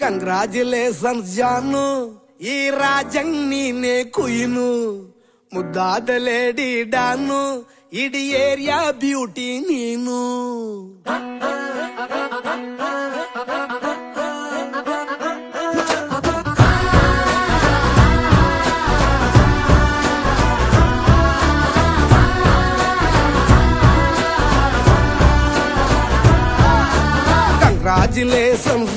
Congratulations ಜಾನು, ಈ ರಾಜಂಗ್ ನೀನೆ ಕುಯ್ನು, ಮುದ್ದಾದ ಲೇಡಿ ಡಾನು, ಇಡೀ ಏರಿಯಾ ಬ್ಯೂಟಿ ನೀನು. ಕಂಗ್ರಾಚುಲೇಷನ್ಸ್